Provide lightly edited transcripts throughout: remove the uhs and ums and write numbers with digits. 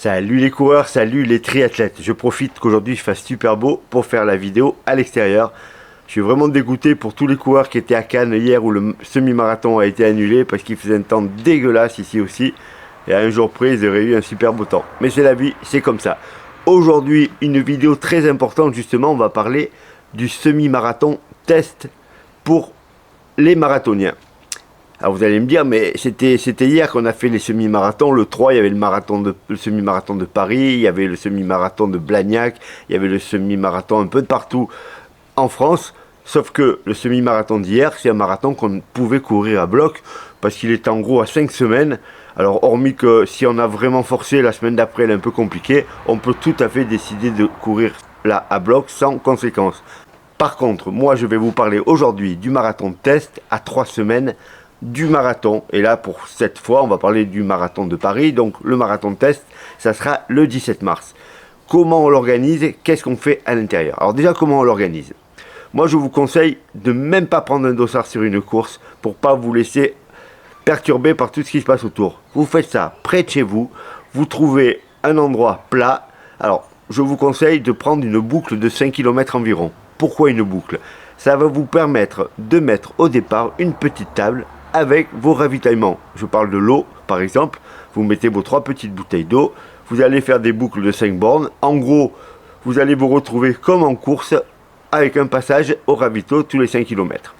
Salut les coureurs, salut les triathlètes. Je profite qu'aujourd'hui il fasse super beau pour faire la vidéo à l'extérieur. Je suis vraiment dégoûté pour tous les coureurs qui étaient à Cannes hier où le semi-marathon a été annulé parce qu'il faisait un temps dégueulasse ici aussi. Et à un jour près, ils auraient eu un super beau temps. Mais c'est la vie, c'est comme ça. Aujourd'hui, une vidéo très importante justement, on va parler du semi-marathon test pour les marathoniens. Alors vous allez me dire, mais c'était hier qu'on a fait les semi-marathons. Le 3, il y avait le semi-marathon de Paris, il y avait le semi-marathon de Blagnac, il y avait le semi-marathon un peu de partout en France. Sauf que le semi-marathon d'hier, c'est un marathon qu'on pouvait courir à bloc parce qu'il est en gros à 5 semaines. Alors hormis que si on a vraiment forcé, la semaine d'après elle est un peu compliquée, on peut tout à fait décider de courir là à bloc sans conséquence. Par contre, moi je vais vous parler aujourd'hui du marathon test à 3 semaines du marathon. Et là pour cette fois on va parler du marathon de Paris. Donc le marathon test, ça sera le 17 mars. Comment on l'organise? Qu'est-ce qu'on fait à l'intérieur? Alors déjà, comment on l'organise? Moi je vous conseille de même pas prendre un dossard sur une course pour pas vous laisser perturbé par tout ce qui se passe autour. Vous faites ça près de chez vous, vous trouvez un endroit plat. Alors je vous conseille de prendre une boucle de 5 km environ. Pourquoi une boucle? Ça va vous permettre de mettre au départ une petite table avec vos ravitaillements. Je parle de l'eau par exemple, vous mettez vos 3 petites bouteilles d'eau, vous allez faire des boucles de 5 bornes. En gros, vous allez vous retrouver comme en course avec un passage au ravito tous les 5 km.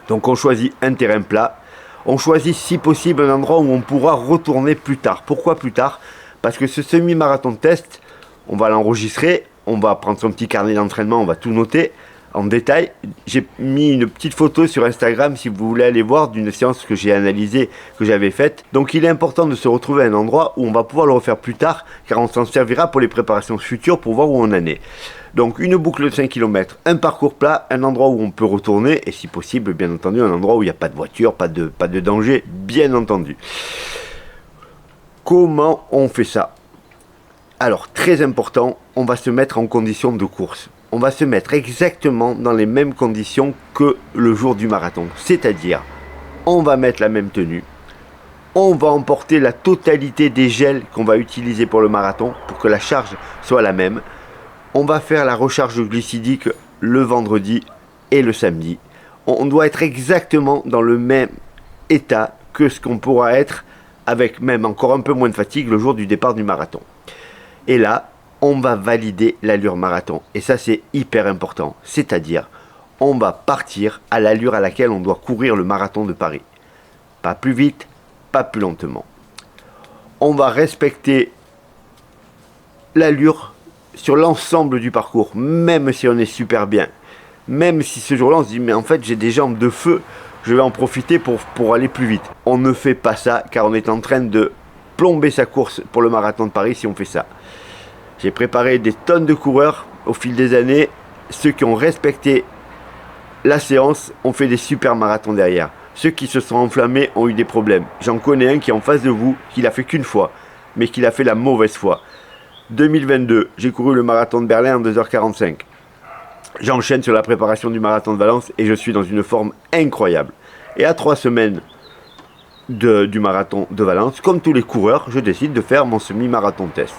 Donc on choisit un terrain plat. On choisit si possible un endroit où on pourra retourner plus tard. Pourquoi plus tard? Parce que ce semi-marathon de test, on va l'enregistrer, on va prendre son petit carnet d'entraînement, on va tout noter en détail. J'ai mis une petite photo sur Instagram si vous voulez aller voir d'une séance que j'ai analysée, que j'avais faite. Donc il est important de se retrouver à un endroit où on va pouvoir le refaire plus tard, car on s'en servira pour les préparations futures pour voir où on en est. Donc une boucle de 5 km, un parcours plat, un endroit où on peut retourner, et si possible, bien entendu, un endroit où il n'y a pas de voiture, pas de danger, bien entendu. Comment on fait ça? Alors, très important, on va se mettre en condition de course. On va se mettre exactement dans les mêmes conditions que le jour du marathon. C'est-à-dire, on va mettre la même tenue, on va emporter la totalité des gels qu'on va utiliser pour le marathon, pour que la charge soit la même. On va faire la recharge glycidique le vendredi et le samedi. On doit être exactement dans le même état que ce qu'on pourra être avec même encore un peu moins de fatigue le jour du départ du marathon. Et là, on va valider l'allure marathon. Et ça, c'est hyper important. C'est-à-dire, on va partir à l'allure à laquelle on doit courir le marathon de Paris. Pas plus vite, pas plus lentement. On va respecter l'allure sur l'ensemble du parcours, même si on est super bien, même si ce jour-là on se dit mais en fait j'ai des jambes de feu, je vais en profiter pour aller plus vite. On ne fait pas ça car on est en train de plomber sa course pour le marathon de Paris si on fait ça. J'ai préparé des tonnes de coureurs au fil des années, ceux qui ont respecté la séance ont fait des super marathons derrière. Ceux qui se sont enflammés ont eu des problèmes. J'en connais un qui est en face de vous, qui l'a fait qu'une fois, mais qui l'a fait la mauvaise fois. 2022, j'ai couru le marathon de Berlin en 2h45. J'enchaîne sur la préparation du marathon de Valence et je suis dans une forme incroyable. Et à 3 semaines du marathon de Valence, comme tous les coureurs, je décide de faire mon semi-marathon test.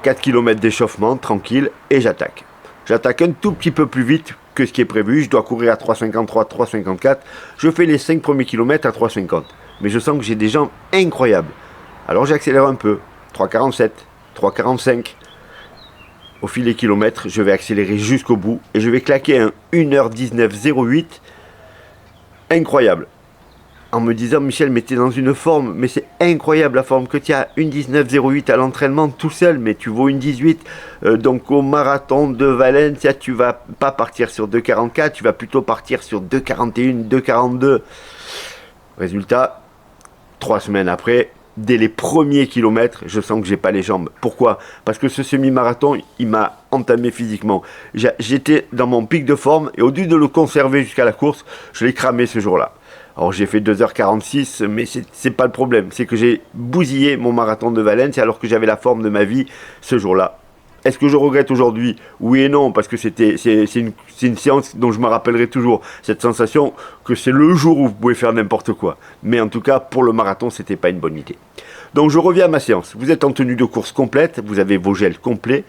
4 km d'échauffement, tranquille, et j'attaque. J'attaque un tout petit peu plus vite que ce qui est prévu. Je dois courir à 3,53, 3,54. Je fais les 5 premiers kilomètres à 3,50. Mais je sens que j'ai des jambes incroyables. Alors j'accélère un peu, 3,47. 3,45. Au fil des kilomètres, je vais accélérer jusqu'au bout et je vais claquer un 1h19,08 incroyable. En me disant Michel, mais t'es dans une forme, mais c'est incroyable la forme que tu as. 1,19,08 à l'entraînement tout seul, mais tu vaux 1,18. Donc au marathon de Valencia, tu vas pas partir sur 2,44, tu vas plutôt partir sur 2,41, 2,42. Résultat, 3 semaines après, dès les premiers kilomètres, je sens que j'ai pas les jambes. Pourquoi? Parce que ce semi-marathon, il m'a entamé physiquement. J'étais dans mon pic de forme et au lieu de le conserver jusqu'à la course, je l'ai cramé ce jour-là. Alors j'ai fait 2h46, mais c'est pas le problème. C'est que j'ai bousillé mon marathon de Valence alors que j'avais la forme de ma vie ce jour-là. Est-ce que je regrette aujourd'hui? Oui et non, parce que c'est une séance dont je me rappellerai toujours. Cette sensation que c'est le jour où vous pouvez faire n'importe quoi. Mais en tout cas, pour le marathon, c'était pas une bonne idée. Donc je reviens à ma séance. Vous êtes en tenue de course complète, vous avez vos gels complets.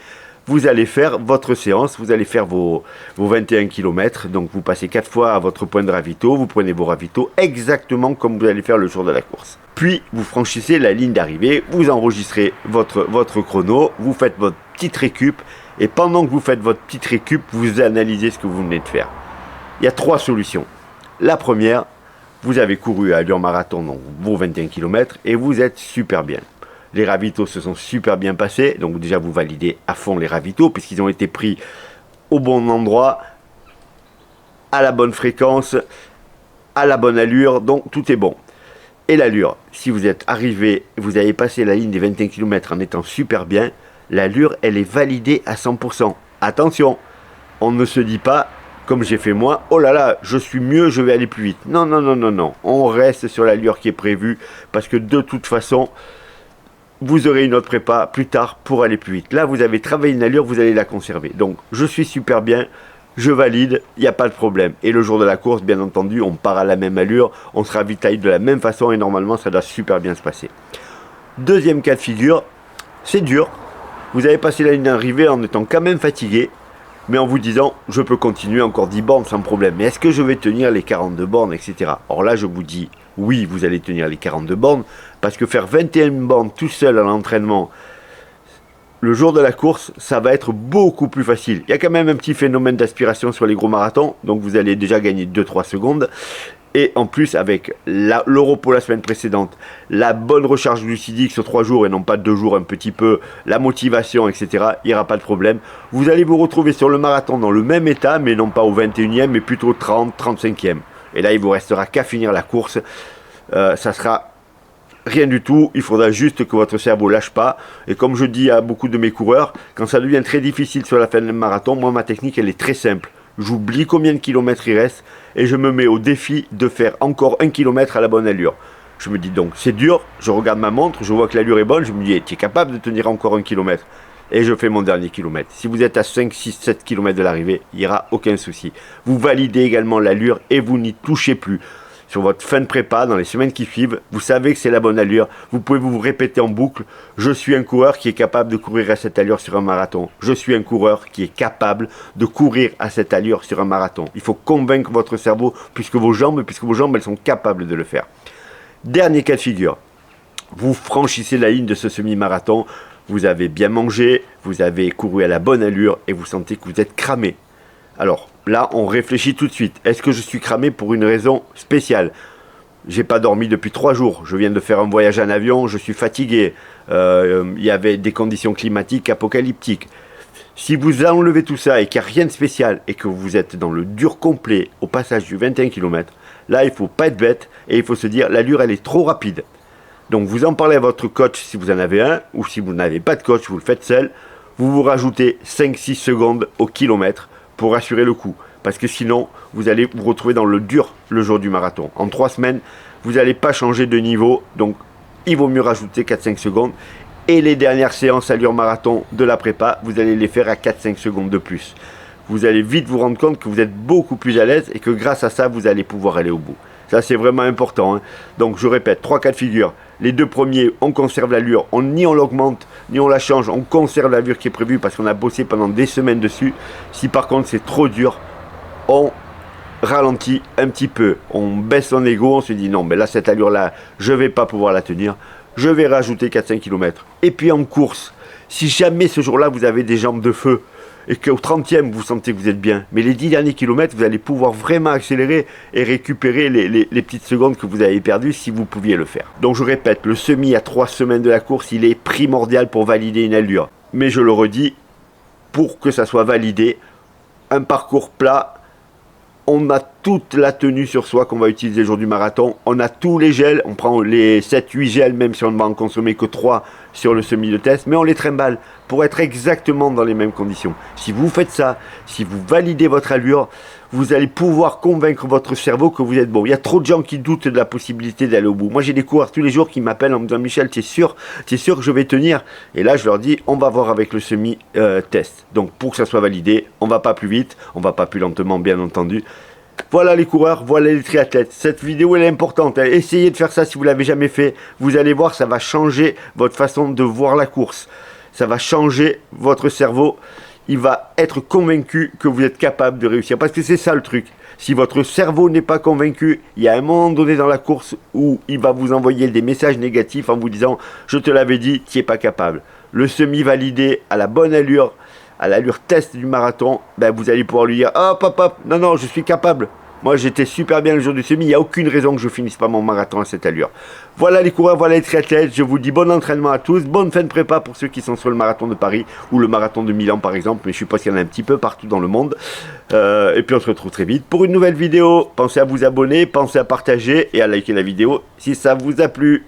Vous allez faire votre séance, vous allez faire vos 21 km. Donc vous passez 4 fois à votre point de ravito, vous prenez vos ravitaux exactement comme vous allez faire le jour de la course. Puis vous franchissez la ligne d'arrivée, vous enregistrez votre chrono, vous faites votre petite récup. Et pendant que vous faites votre petite récup, vous analysez ce que vous venez de faire. Il y a 3 solutions. La première, vous avez couru à allure marathon, donc vos 21 km, et vous êtes super bien. Les ravitaux se sont super bien passés, donc déjà vous validez à fond les ravitaux, puisqu'ils ont été pris au bon endroit, à la bonne fréquence, à la bonne allure, donc tout est bon. Et l'allure, si vous êtes arrivé, vous avez passé la ligne des 21 km en étant super bien, l'allure, elle est validée à 100%. Attention, on ne se dit pas, comme j'ai fait moi, oh là là, je suis mieux, je vais aller plus vite. Non, non, non, non, non. On reste sur l'allure qui est prévue, parce que de toute façon, vous aurez une autre prépa plus tard pour aller plus vite. Là, vous avez travaillé une allure, vous allez la conserver. Donc, je suis super bien, je valide, il n'y a pas de problème. Et le jour de la course, bien entendu, on part à la même allure, on se ravitaille de la même façon et normalement, ça doit super bien se passer. Deuxième cas de figure, c'est dur. Vous avez passé la ligne d'arrivée en étant quand même fatigué, mais en vous disant, je peux continuer encore 10 bornes sans problème. Mais est-ce que je vais tenir les 42 bornes, etc. Or là, je vous dis, oui, vous allez tenir les 42 bornes, parce que faire 21 bornes tout seul à l'entraînement, le jour de la course, ça va être beaucoup plus facile. Il y a quand même un petit phénomène d'aspiration sur les gros marathons, donc vous allez déjà gagner 2-3 secondes. Et en plus, avec le repos la semaine précédente, la bonne recharge glucidique sur 3 jours et non pas 2 jours un petit peu, la motivation, etc., il n'y aura pas de problème. Vous allez vous retrouver sur le marathon dans le même état, mais non pas au 21e, mais plutôt 30, 35e. Et là, il vous restera qu'à finir la course. Ça sera rien du tout. Il faudra juste que votre cerveau lâche pas. Et comme je dis à beaucoup de mes coureurs, quand ça devient très difficile sur la fin du marathon, moi, ma technique, elle est très simple. J'oublie combien de kilomètres il reste et je me mets au défi de faire encore 1 kilomètre à la bonne allure. Je me dis donc, c'est dur, je regarde ma montre, je vois que l'allure est bonne, je me dis, tu es capable de tenir encore 1 kilomètre. Et je fais mon dernier kilomètre. Si vous êtes à 5, 6, 7 km de l'arrivée, il n'y aura aucun souci. Vous validez également l'allure et vous n'y touchez plus. Sur votre fin de prépa, dans les semaines qui suivent, vous savez que c'est la bonne allure. Vous pouvez vous répéter en boucle, je suis un coureur qui est capable de courir à cette allure sur un marathon. Je suis un coureur qui est capable de courir à cette allure sur un marathon. Il faut convaincre votre cerveau, puisque vos jambes, elles sont capables de le faire. Dernier cas de figure. Vous franchissez la ligne de ce semi-marathon, vous avez bien mangé, vous avez couru à la bonne allure et vous sentez que vous êtes cramé. Alors, là, on réfléchit tout de suite. Est-ce que je suis cramé pour une raison spéciale? J'ai pas dormi depuis 3 jours. Je viens de faire un voyage en avion, je suis fatigué. Il y avait des conditions climatiques apocalyptiques. Si vous enlevez tout ça et qu'il n'y a rien de spécial et que vous êtes dans le dur complet au passage du 21 km, là, il ne faut pas être bête et il faut se dire l'allure, elle est trop rapide. Donc, vous en parlez à votre coach si vous en avez un, ou si vous n'avez pas de coach, vous le faites seul. Vous vous rajoutez 5-6 secondes au kilomètre pour assurer le coup. Parce que sinon, vous allez vous retrouver dans le dur le jour du marathon. En 3 semaines, vous n'allez pas changer de niveau. Donc, il vaut mieux rajouter 4-5 secondes. Et les dernières séances allure marathon de la prépa, vous allez les faire à 4-5 secondes de plus. Vous allez vite vous rendre compte que vous êtes beaucoup plus à l'aise et que grâce à ça, vous allez pouvoir aller au bout. Ça, c'est vraiment important. Hein. Donc, je répète, 3 cas de figure. Les 2 premiers, on conserve l'allure. Ni on l'augmente, ni on la change. On conserve l'allure qui est prévue parce qu'on a bossé pendant des semaines dessus. Si par contre, c'est trop dur, on ralentit un petit peu. On baisse son ego. On se dit non, mais là, cette allure-là, je ne vais pas pouvoir la tenir. Je vais rajouter 4-5 km. Et puis en course, si jamais ce jour-là, vous avez des jambes de feu, et qu'au 30e, vous sentez que vous êtes bien. Mais les 10 derniers kilomètres, vous allez pouvoir vraiment accélérer et récupérer les petites secondes que vous avez perdues si vous pouviez le faire. Donc je répète, le semi à 3 semaines de la course, il est primordial pour valider une allure. Mais je le redis, pour que ça soit validé, un parcours plat, on a toute la tenue sur soi qu'on va utiliser le jour du marathon. On a tous les gels, on prend les 7-8 gels, même si on ne va en consommer que 3 sur le semi de test, mais on les trimballe pour être exactement dans les mêmes conditions. Si vous faites ça, si vous validez votre allure, vous allez pouvoir convaincre votre cerveau que vous êtes bon. Il y a trop de gens qui doutent de la possibilité d'aller au bout. Moi, j'ai des coureurs tous les jours qui m'appellent en me disant « Michel, tu es sûr que je vais tenir ?» Et là, je leur dis « On va voir avec le semi-test. » Donc, pour que ça soit validé, on ne va pas plus vite, on ne va pas plus lentement, bien entendu. Voilà les coureurs, voilà les triathlètes. Cette vidéo elle est importante, hein. Essayez de faire ça si vous l'avez jamais fait. Vous allez voir, ça va changer votre façon de voir la course. Ça va changer votre cerveau. Il va être convaincu que vous êtes capable de réussir. Parce que c'est ça le truc. Si votre cerveau n'est pas convaincu, il y a un moment donné dans la course où il va vous envoyer des messages négatifs en vous disant « Je te l'avais dit, tu n'es pas capable ». Le semi-validé à la bonne allure, à l'allure test du marathon, ben vous allez pouvoir lui dire « Hop, hop, hop, non, non, je suis capable ». Moi, j'étais super bien le jour du semi. Il n'y a aucune raison que je finisse pas mon marathon à cette allure. Voilà les coureurs, voilà les triathlètes. Je vous dis bon entraînement à tous. Bonne fin de prépa pour ceux qui sont sur le marathon de Paris ou le marathon de Milan, par exemple. Mais je suppose qu'il y en a un petit peu partout dans le monde. Et puis, on se retrouve très vite pour une nouvelle vidéo. Pensez à vous abonner, pensez à partager et à liker la vidéo si ça vous a plu.